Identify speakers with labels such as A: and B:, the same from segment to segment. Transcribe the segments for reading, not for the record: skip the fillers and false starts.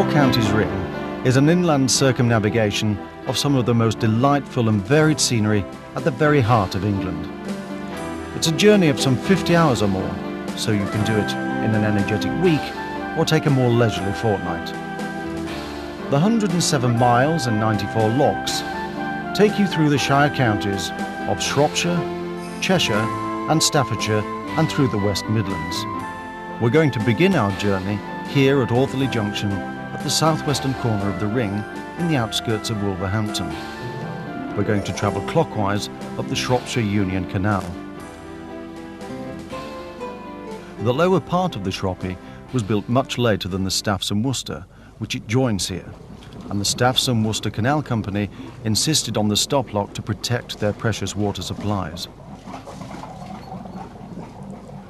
A: Four Counties Ring is an inland circumnavigation of some of the most delightful and varied scenery at the very heart of England. It's a journey of some 50 hours or more, so you can do it in an energetic week or take a more leisurely fortnight. The 107 miles and 94 locks take you through the Shire counties of Shropshire, Cheshire and Staffordshire and through the West Midlands. We're going to begin our journey here at Ortherley Junction at the southwestern corner of the Ring in the outskirts of Wolverhampton. We're going to travel clockwise up the Shropshire Union Canal. The lower part of the Shroppie was built much later than the Staffs and Worcester, which it joins here, and the Staffs and Worcester Canal Company insisted on the stop lock to protect their precious water supplies.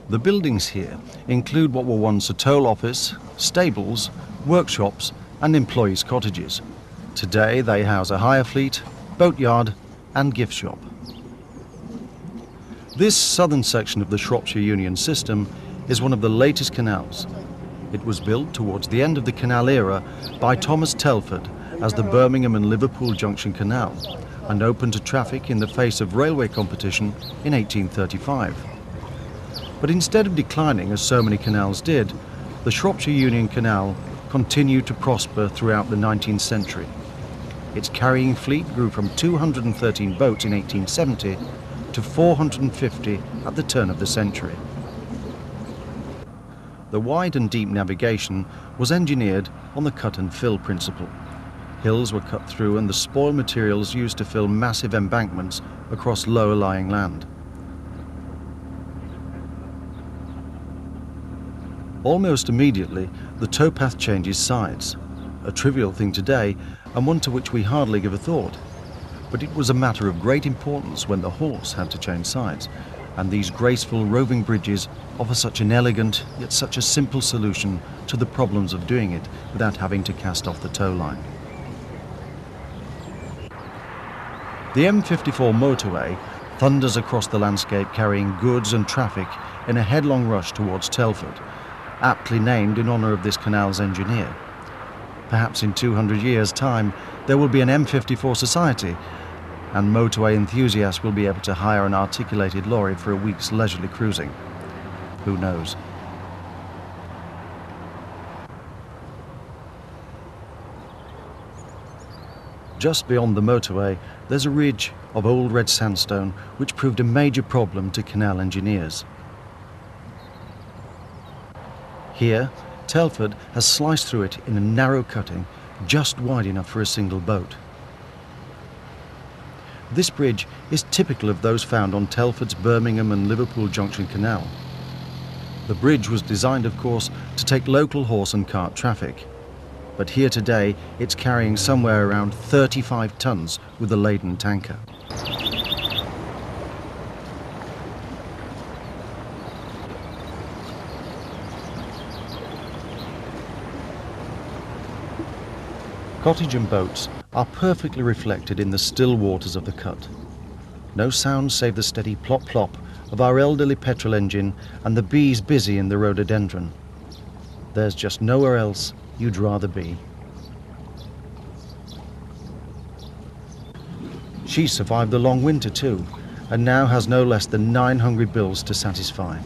A: The buildings here include what were once a toll office, stables, workshops and employees' cottages. Today they house a hire fleet, boatyard and gift shop. This southern section of the Shropshire Union system is one of the latest canals. It was built towards the end of the canal era by Thomas Telford as the Birmingham and Liverpool Junction Canal and opened to traffic in the face of railway competition in 1835. But instead of declining as so many canals did, the Shropshire Union Canal continued to prosper throughout the 19th century. Its carrying fleet grew from 213 boats in 1870 to 450 at the turn of the century. The wide and deep navigation was engineered on the cut and fill principle. Hills were cut through and the spoil materials used to fill massive embankments across lower lying land. Almost immediately, the towpath changes sides, a trivial thing today and one to which we hardly give a thought. But it was a matter of great importance when the horse had to change sides, and these graceful roving bridges offer such an elegant yet such a simple solution to the problems of doing it without having to cast off the tow line. The M54 motorway thunders across the landscape carrying goods and traffic in a headlong rush towards Telford, aptly named in honour of this canal's engineer. Perhaps in 200 years' time there will be an M54 society, and motorway enthusiasts will be able to hire an articulated lorry for a week's leisurely cruising. Who knows? Just beyond the motorway, there's a ridge of old red sandstone which proved a major problem to canal engineers. Here, Telford has sliced through it in a narrow cutting just wide enough for a single boat. This bridge is typical of those found on Telford's Birmingham and Liverpool Junction Canal. The bridge was designed, of course, to take local horse and cart traffic. But here today, it's carrying somewhere around 35 tons with a laden tanker. Cottage and boats are perfectly reflected in the still waters of the cut. No sound save the steady plop-plop of our elderly petrol engine and the bees busy in the rhododendron. There's just nowhere else you'd rather be. She survived the long winter too, and now has no less than 9 hungry bills to satisfy.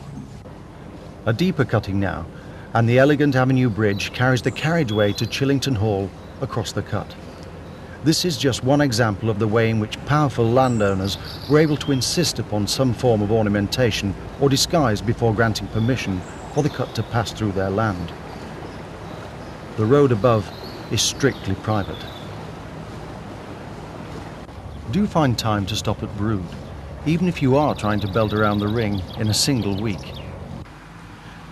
A: A deeper cutting now, and the elegant Avenue Bridge carries the carriageway to Chillington Hall across the cut. This is just one example of the way in which powerful landowners were able to insist upon some form of ornamentation or disguise before granting permission for the cut to pass through their land. The road above is strictly private. Do find time to stop at Brood, even if you are trying to belt around the Ring in a single week.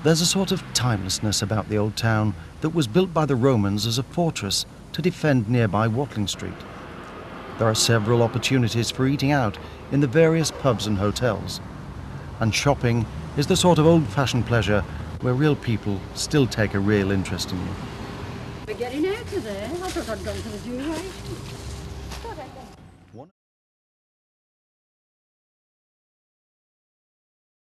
A: There's a sort of timelessness about the old town that was built by the Romans as a fortress to defend nearby Watling Street. There are several opportunities for eating out in the various pubs and hotels. And shopping is the sort of old-fashioned pleasure where real people still take a real interest in you.
B: We're getting out of there. I thought I'd gone to the duration.